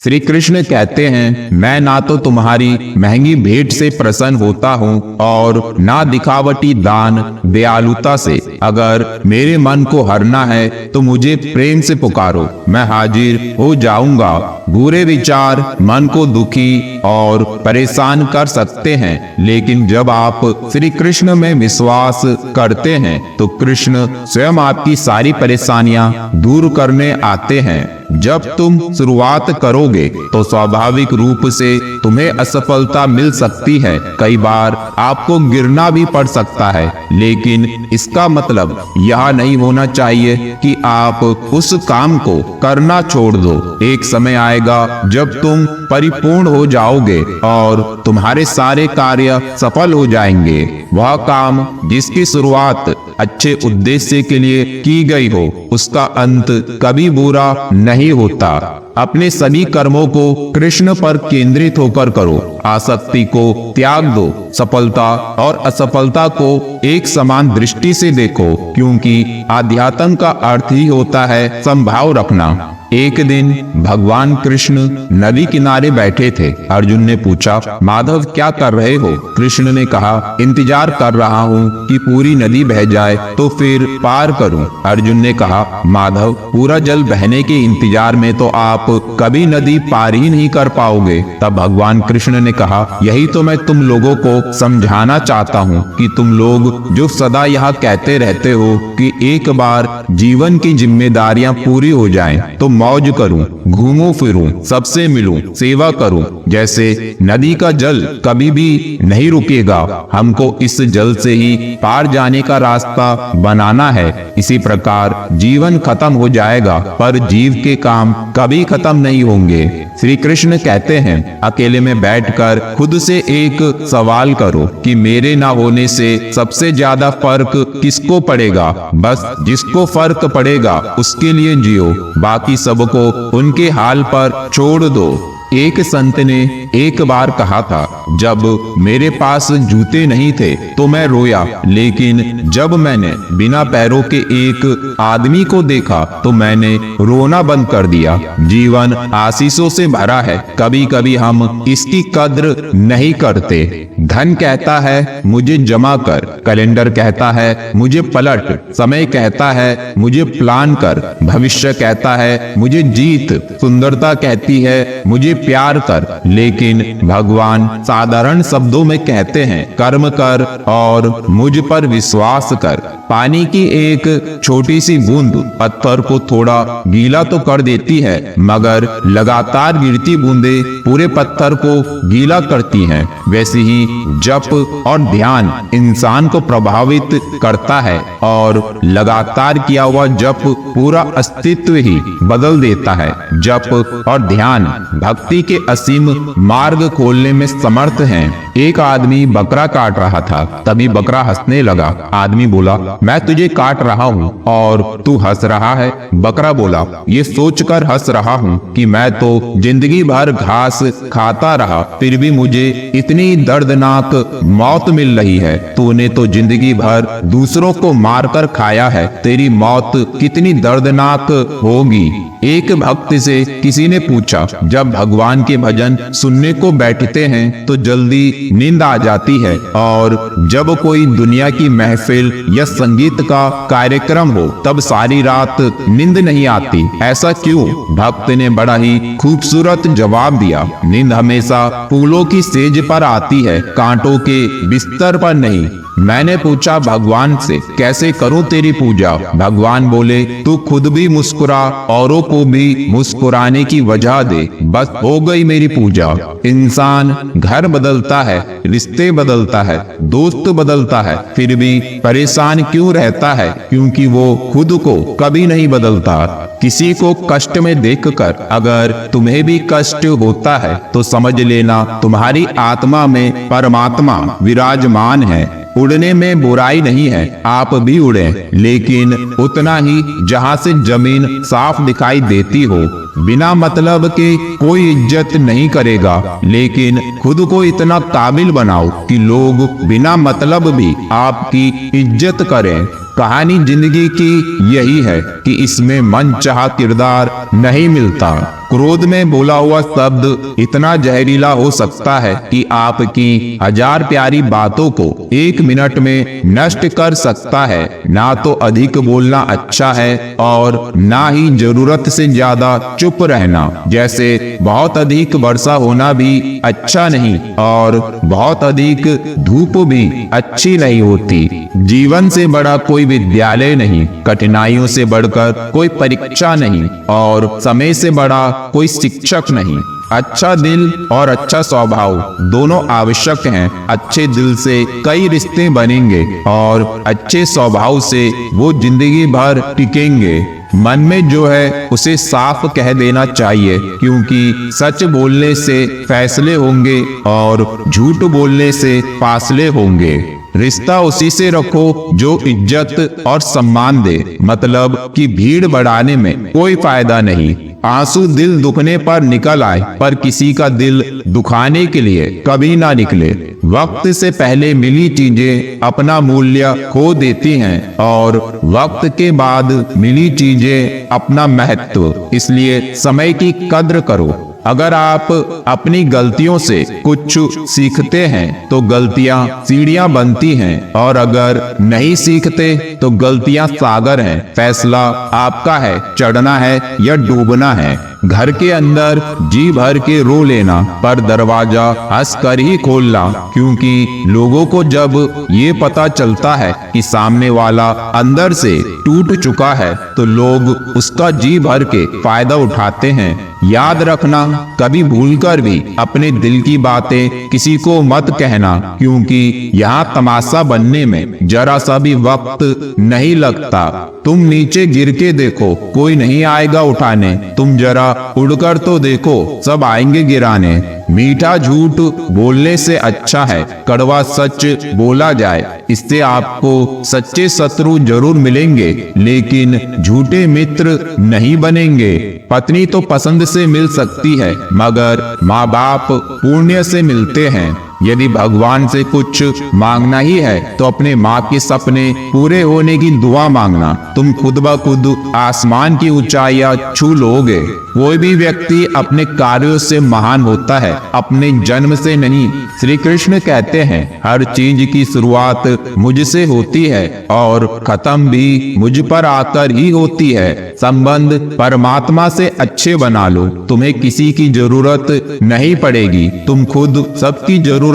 श्री कृष्ण कहते हैं, मैं ना तो तुम्हारी महंगी भेंट से प्रसन्न होता हूँ और ना दिखावटी दान दयालुता से। अगर मेरे मन को हरना है तो मुझे प्रेम से पुकारो, मैं हाजिर हो जाऊंगा। बुरे विचार मन को दुखी और परेशान कर सकते हैं, लेकिन जब आप श्री कृष्ण में विश्वास करते हैं तो कृष्ण स्वयं आपकी सारी परेशानियां दूर करने आते हैं। जब तुम शुरुआत करोगे तो स्वाभाविक रूप से तुम्हें असफलता मिल सकती है। कई बार आपको गिरना भी पड़ सकता है, लेकिन इसका मतलब यह नहीं होना चाहिए कि आप उस काम को करना छोड़ दो। एक समय आएगा जब तुम परिपूर्ण हो जाओगे और तुम्हारे सारे कार्य सफल हो जाएंगे। वह काम जिसकी शुरुआत अच्छे उद्देश्य के लिए की गई हो, उसका अंत कभी बुरा नहीं होता। अपने सभी कर्मों को कृष्ण पर केंद्रित होकर करो। आसक्ति को त्याग दो। सफलता और असफलता को एक समान दृष्टि से देखो, क्योंकि आध्यात्म का अर्थ ही होता है संभाव रखना। एक दिन भगवान कृष्ण नदी किनारे बैठे थे। अर्जुन ने पूछा, माधव क्या कर रहे हो? कृष्ण ने कहा, इंतजार कर रहा हूँ कि पूरी नदी बह जाए तो फिर पार करूँ। अर्जुन ने कहा, माधव पूरा जल बहने के इंतजार में तो आप कभी नदी पार ही नहीं कर पाओगे। तब भगवान कृष्ण ने कहा, यही तो मैं तुम लोगों को समझाना चाहता हूँ कि तुम लोग जो सदा यहाँ कहते रहते हो कि एक बार जीवन की जिम्मेदारियां पूरी हो जाएं तो मौज करूं, घूमूं फिरूं, सबसे मिलूं, सेवा करूं। जैसे नदी का जल कभी भी नहीं रुकेगा, हमको इस जल से ही पार जाने का रास्ता बनाना है। इसी प्रकार जीवन खत्म हो जाएगा पर जीव के काम कभी खत्म नहीं होंगे। श्री कृष्ण कहते हैं, अकेले में बैठकर खुद से एक सवाल करो कि मेरे ना होने से सबसे ज्यादा फर्क किसको पड़ेगा? बस जिसको फर्क पड़ेगा उसके लिए जियो, बाकी सबको उनके हाल पर छोड़ दो। एक संत ने एक बार कहा था, जब मेरे पास जूते नहीं थे तो मैं रोया, लेकिन जब मैंने बिना पैरों के एक आदमी को देखा तो मैंने रोना बंद कर दिया। जीवन आशीषों से भरा है, कभी कभी हम इसकी कद्र नहीं करते। धन कहता है मुझे जमा कर, कैलेंडर कहता है मुझे पलट, समय कहता है मुझे प्लान कर, भविष्य कहता है मुझे जीत, सुंदरता कहती है मुझे प्यार कर। लेकिन भगवान साधारण शब्दों में कहते हैं, कर्म कर और मुझ पर विश्वास कर। पानी की एक छोटी सी बूंद पत्थर को थोड़ा गीला तो कर देती है, मगर लगातार गिरती बूंदें पूरे पत्थर को गीला करती हैं। वैसे ही जप और ध्यान इंसान को प्रभावित करता है और लगातार किया हुआ जप पूरा अस्तित्व ही बदल देता है। जप और ध्यान भक्ति के असीम मार्ग खोलने में समर्थ हैं। एक आदमी बकरा काट रहा था, तभी बकरा हंसने लगा। आदमी बोला, मैं तुझे काट रहा हूँ और तू हंस रहा है। बकरा बोला, ये सोचकर हंस रहा हूँ कि मैं तो जिंदगी भर घास खाता रहा, फिर भी मुझे इतनी दर्दनाक मौत मिल रही है। तूने तो जिंदगी भर दूसरों को मारकर खाया है, तेरी मौत कितनी दर्दनाक होगी। एक भक्त से किसी ने पूछा, जब भगवान के भजन सुनने को बैठते हैं तो जल्दी नींद आ जाती है, और जब कोई दुनिया की महफिल या संगीत का कार्यक्रम हो तब सारी रात नींद नहीं आती, ऐसा क्यों? भक्त ने बड़ा ही खूबसूरत जवाब दिया, नींद हमेशा फूलों की सेज पर आती है, कांटों के बिस्तर पर नहीं। मैंने पूछा भगवान से, कैसे करूं तेरी पूजा? भगवान बोले, तू खुद भी मुस्कुरा, औरों को भी मुस्कुराने की वजह दे, बस हो गई मेरी पूजा। इंसान घर बदलता है, रिश्ते बदलता है, दोस्त बदलता है, फिर भी परेशान क्यों रहता है? क्योंकि वो खुद को कभी नहीं बदलता। किसी को कष्ट में देखकर अगर तुम्हें भी कष्ट होता है तो समझ लेना तुम्हारी आत्मा में परमात्मा विराजमान है। उड़ने में बुराई नहीं है, आप भी उड़ें, लेकिन उतना ही जहाँ से जमीन साफ दिखाई देती हो। बिना मतलब के कोई इज्जत नहीं करेगा, लेकिन खुद को इतना काबिल बनाओ कि लोग बिना मतलब भी आपकी इज्जत करें। कहानी जिंदगी की यही है कि इसमें मनचाहा किरदार नहीं मिलता। क्रोध में बोला हुआ शब्द इतना जहरीला हो सकता है कि आपकी 1000 प्यारी बातों को 1 मिनट में नष्ट कर सकता है। ना तो अधिक बोलना अच्छा है और ना ही जरूरत से ज्यादा चुप रहना। जैसे बहुत अधिक वर्षा होना भी अच्छा नहीं और बहुत अधिक धूप भी अच्छी नहीं होती। जीवन से बड़ा कोई विद्यालय नहीं, कठिनाइयों से बढ़कर कोई परीक्षा नहीं और समय से बड़ा कोई शिक्षक नहीं। अच्छा दिल और अच्छा स्वभाव दोनों आवश्यक हैं। अच्छे दिल से कई रिश्ते बनेंगे और अच्छे स्वभाव से वो जिंदगी भर टिकेंगे। मन में जो है उसे साफ कह देना चाहिए, क्योंकि सच बोलने से फैसले होंगे और झूठ बोलने से फासले होंगे। रिश्ता उसी से रखो जो इज्जत और सम्मान दे, मतलब कि भीड़ बढ़ाने में कोई फायदा नहीं। आंसू दिल दुखने पर निकल आए, पर किसी का दिल दुखाने के लिए कभी ना निकले। वक्त से पहले मिली चीजें अपना मूल्य खो देती हैं और वक्त के बाद मिली चीजें अपना महत्व। इसलिए समय की कद्र करो। अगर आप अपनी गलतियों से कुछ सीखते हैं तो गलतियां सीढ़ियां बनती हैं, और अगर नहीं सीखते तो गलतियां सागर हैं। फैसला आपका है, चढ़ना है या डूबना है। घर के अंदर जी भर के रो लेना, पर दरवाजा हंस कर ही खोलना, क्योंकि लोगों को जब ये पता चलता है कि सामने वाला अंदर से टूट चुका है तो लोग उसका जी भर के फायदा उठाते हैं। याद रखना, कभी भूलकर भी अपने दिल की बातें किसी को मत कहना, क्योंकि यहाँ तमाशा बनने में जरा सा भी वक्त नहीं लगता। तुम नीचे गिर के देखो, कोई नहीं आएगा उठाने। तुम जरा उड़कर तो देखो, सब आएंगे गिराने। मीठा झूठ बोलने से अच्छा है कड़वा सच बोला जाए। इससे आपको सच्चे शत्रु जरूर मिलेंगे, लेकिन झूठे मित्र नहीं बनेंगे। पत्नी तो पसंद से मिल सकती है, मगर माँ बाप पुण्य से मिलते हैं। यदि भगवान से कुछ मांगना ही है तो अपने माँ के सपने पूरे होने की दुआ मांगना। तुम खुद ब खुद आसमान की ऊंचाइयां छू लोगे। कोई भी व्यक्ति अपने कार्यों से महान होता है, अपने जन्म से नहीं। श्री कृष्ण कहते हैं, हर चीज की शुरुआत मुझसे होती है और खत्म भी मुझ पर आकर ही होती है। संबंध परमात्मा से अच्छे बना लो, तुम्हें किसी की जरूरत नहीं पड़ेगी। तुम खुद सबकी जरूरत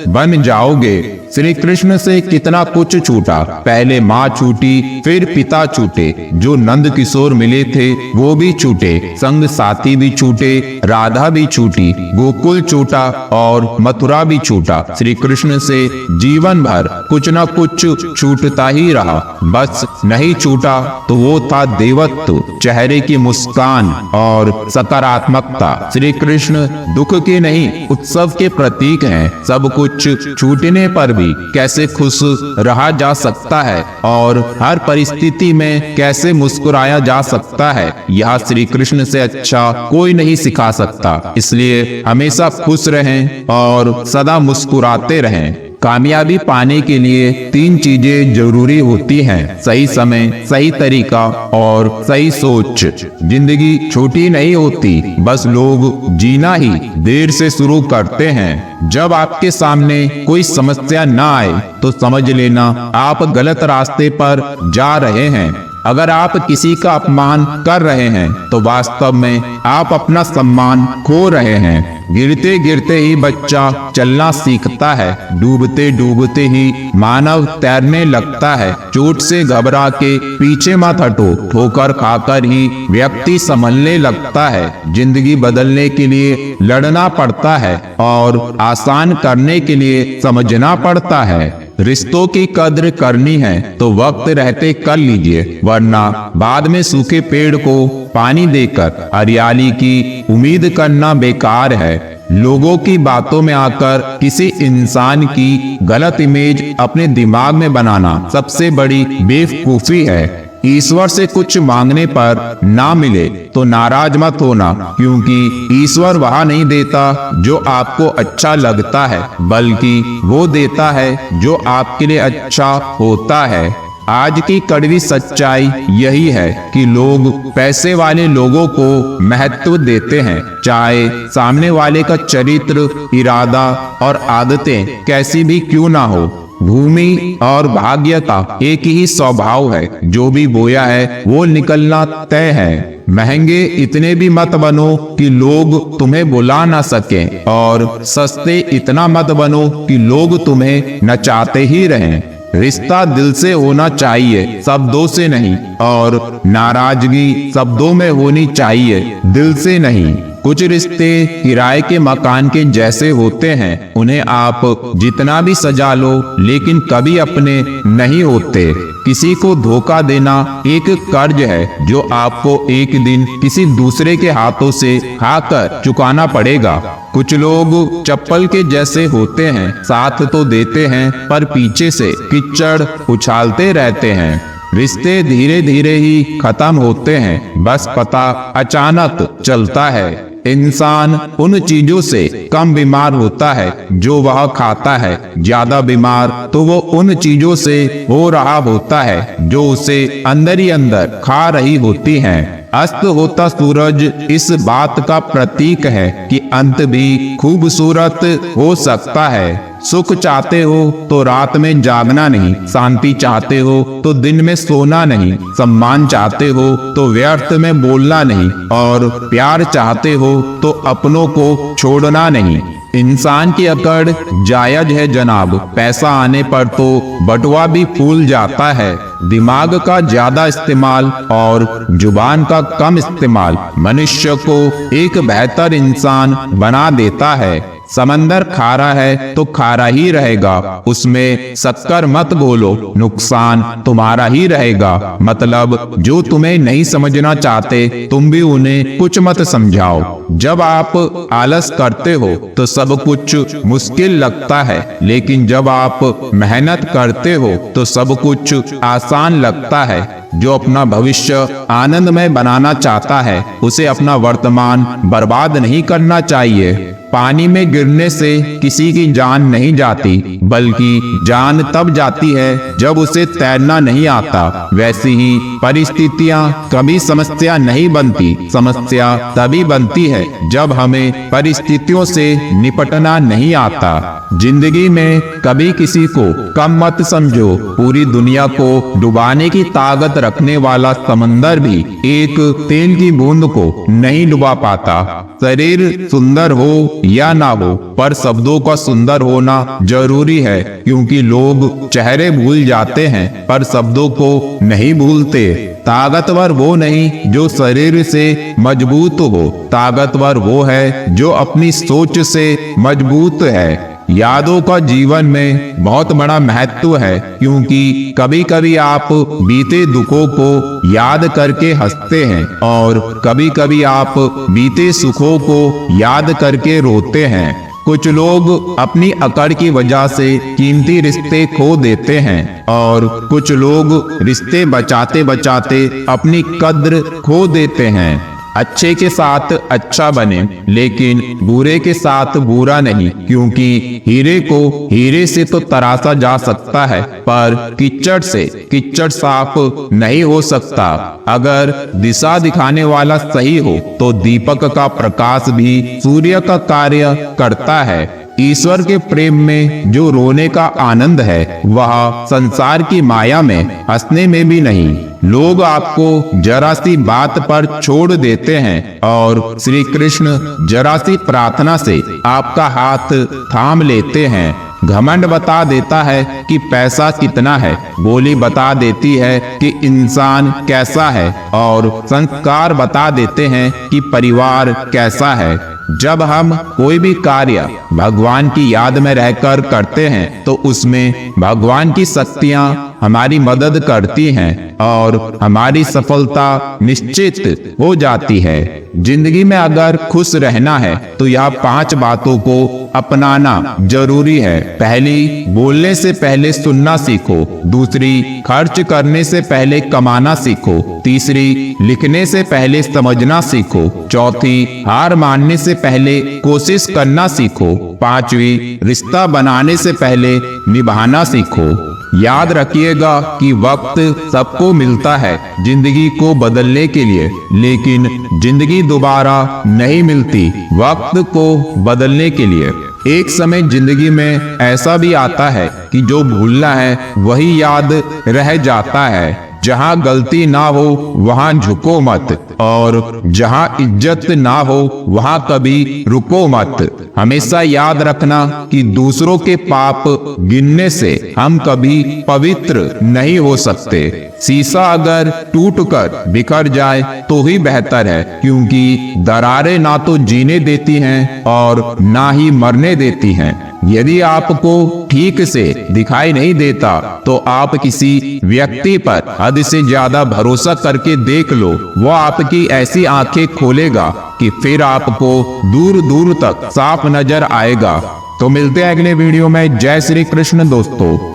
बन जाओगे। श्री कृष्ण से कितना कुछ छूटा। पहले माँ छूटी, फिर पिता छूटे, जो नंद किशोर मिले थे वो भी छूटे, संग साथी भी छूटे, राधा भी छूटी, गोकुल छूटा और मथुरा भी छूटा। श्री कृष्ण से जीवन भर कुछ न कुछ छूटता ही रहा। बस नहीं छूटा तो वो था देवत्व, चेहरे की मुस्कान और सकारात्मकता। श्री कृष्ण दुख के नहीं, उत्सव के प्रतीक हैं। सब कुछ छूटने पर भी कैसे खुश रहा जा सकता है और हर परिस्थिति में कैसे मुस्कुराया जा सकता है, यह श्री कृष्ण से अच्छा कोई नहीं सिखा सकता। इसलिए हमेशा खुश रहें और सदा मुस्कुराते रहें। कामयाबी पाने के लिए 3 चीजें जरूरी होती हैं, सही समय, सही तरीका और सही सोच। जिंदगी छोटी नहीं होती, बस लोग जीना ही देर से शुरू करते हैं। जब आपके सामने कोई समस्या ना आए तो समझ लेना आप गलत रास्ते पर जा रहे हैं। अगर आप किसी का अपमान कर रहे हैं तो वास्तव में आप अपना सम्मान खो रहे हैं। गिरते गिरते ही बच्चा चलना सीखता है, डूबते डूबते ही मानव तैरने लगता है। चोट से घबरा के पीछे मत हटो, ठोकर खाकर ही व्यक्ति संभलने लगता है। जिंदगी बदलने के लिए लड़ना पड़ता है और आसान करने के लिए समझना पड़ता है। रिश्तों की कद्र करनी है तो वक्त रहते कर लीजिए, वरना बाद में सूखे पेड़ को पानी देकर हरियाली की उम्मीद करना बेकार है। लोगों की बातों में आकर किसी इंसान की गलत इमेज अपने दिमाग में बनाना सबसे बड़ी बेवकूफी है। ईश्वर से कुछ मांगने पर ना मिले तो नाराज मत होना, क्योंकि ईश्वर वह नहीं देता जो आपको अच्छा लगता है, बल्कि वो देता है जो आपके लिए अच्छा होता है। आज की कड़वी सच्चाई यही है कि लोग पैसे वाले लोगों को महत्व देते हैं, चाहे सामने वाले का चरित्र, इरादा और आदतें कैसी भी क्यों ना हो। भूमि और भाग्य का एक ही स्वभाव है, जो भी बोया है वो निकलना तय है। महंगे इतने भी मत बनो कि लोग तुम्हें बुला ना सकें, और सस्ते इतना मत बनो कि लोग तुम्हें नचाते ही रहें। रिश्ता दिल से होना चाहिए, शब्दों से नहीं, और नाराजगी शब्दों में होनी चाहिए, दिल से नहीं। कुछ रिश्ते किराए के मकान के जैसे होते हैं, उन्हें आप जितना भी सजा लो लेकिन कभी अपने नहीं होते। किसी को धोखा देना एक कर्ज है जो आपको एक दिन किसी दूसरे के हाथों से खाकर चुकाना पड़ेगा। कुछ लोग चप्पल के जैसे होते हैं, साथ तो देते हैं पर पीछे से कीचड़ उछालते रहते हैं। रिश्ते धीरे धीरे ही खत्म होते हैं, बस पता अचानक चलता है। इंसान उन चीजों से कम बीमार होता है जो वह खाता है, ज्यादा बीमार तो वो उन चीजों से हो रहा होता है जो उसे अंदर ही अंदर खा रही होती हैं। अस्त होता सूरज इस बात का प्रतीक है कि अंत भी खूबसूरत हो सकता है। सुख चाहते हो तो रात में जागना नहीं, शांति चाहते हो तो दिन में सोना नहीं, सम्मान चाहते हो तो व्यर्थ में बोलना नहीं, और प्यार चाहते हो तो अपनों को छोड़ना नहीं। इंसान की अकड़ जायज है जनाब, पैसा आने पर तो बटुआ भी फूल जाता है। दिमाग का ज्यादा इस्तेमाल और जुबान का कम इस्तेमाल मनुष्य को एक बेहतर इंसान बना देता है। समंदर खारा है तो खारा ही रहेगा, उसमें शक्कर मत घोलो, नुकसान तुम्हारा ही रहेगा। मतलब जो तुम्हें नहीं समझना चाहते तुम भी उन्हें कुछ मत समझाओ। जब आप आलस करते हो तो सब कुछ मुश्किल लगता है, लेकिन जब आप मेहनत करते हो तो सब कुछ आसान लगता है। जो अपना भविष्य आनंदमय बनाना चाहता है उसे अपना वर्तमान बर्बाद नहीं करना चाहिए। पानी में गिरने से किसी की जान नहीं जाती, बल्कि जान तब जाती है जब उसे तैरना नहीं आता। वैसी ही परिस्थितियां कभी समस्या नहीं बनती, समस्या तभी बनती है जब हमें परिस्थितियों से निपटना नहीं आता। जिंदगी में कभी किसी को कम मत समझो, पूरी दुनिया को डुबाने की ताकत रखने वाला समंदर भी एक तेल की बूंद को नहीं डुबा पाता। शरीर सुंदर हो या ना हो, पर शब्दों का सुंदर होना जरूरी है, क्योंकि लोग चेहरे भूल जाते हैं पर शब्दों को नहीं भूलते। ताकतवर वो नहीं जो शरीर से मजबूत हो, ताकतवर वो है जो अपनी सोच से मजबूत है। यादों का जीवन में बहुत बड़ा महत्व है, क्योंकि कभी कभी आप बीते दुखों को याद करके हंसते हैं और कभी कभी आप बीते सुखों को याद करके रोते हैं। कुछ लोग अपनी अकड़ की वजह से कीमती रिश्ते खो देते हैं, और कुछ लोग रिश्ते बचाते बचाते अपनी कद्र खो देते हैं। अच्छे के साथ अच्छा बने, लेकिन बुरे के साथ बुरा नहीं, क्योंकि हीरे को हीरे से तो तराशा जा सकता है, पर कीचड़ से कीचड़ साफ नहीं हो सकता। अगर दिशा दिखाने वाला सही हो तो दीपक का प्रकाश भी सूर्य का कार्य करता है। ईश्वर के प्रेम में जो रोने का आनंद है वह संसार की माया में हंसने में भी नहीं। लोग आपको जरा सी बात पर छोड़ देते हैं और श्री कृष्ण जरा सी प्रार्थना से आपका हाथ थाम लेते हैं। घमंड बता देता है कि पैसा कितना है, बोली बता देती है कि इंसान कैसा है, और संस्कार बता देते हैं कि परिवार कैसा है। जब हम कोई भी कार्य भगवान की याद में रहकर करते हैं तो उसमें भगवान की शक्तियां हमारी मदद करती हैं और हमारी सफलता निश्चित हो जाती है। जिंदगी में अगर खुश रहना है तो यह 5 बातों को अपनाना जरूरी है। पहली, बोलने से पहले सुनना सीखो। दूसरी, खर्च करने से पहले कमाना सीखो। तीसरी, लिखने से पहले समझना सीखो। चौथी, हार मानने से पहले कोशिश करना सीखो। पांचवी, रिश्ता बनाने से पहले निभाना सीखो। याद रखिएगा कि वक्त सबको मिलता है जिंदगी को बदलने के लिए, लेकिन जिंदगी दोबारा नहीं मिलती वक्त को बदलने के लिए। एक समय जिंदगी में ऐसा भी आता है कि जो भूलना है वही याद रह जाता है। जहां गलती ना हो वहां झुको मत, और जहां इज्जत ना हो वहां कभी रुको मत। हमेशा याद रखना कि दूसरों के पाप गिनने से हम कभी पवित्र नहीं हो सकते। शीशा अगर टूटकर बिखर जाए तो ही बेहतर है, क्योंकि दरारें ना तो जीने देती हैं और ना ही मरने देती हैं। यदि आपको ठीक से दिखाई नहीं देता तो आप किसी व्यक्ति पर हद से ज्यादा भरोसा करके देख लो, वो आपकी ऐसी आंखें खोलेगा कि फिर आपको दूर दूर तक साफ नजर आएगा। तो मिलते हैं अगले वीडियो में। जय श्री कृष्ण दोस्तों।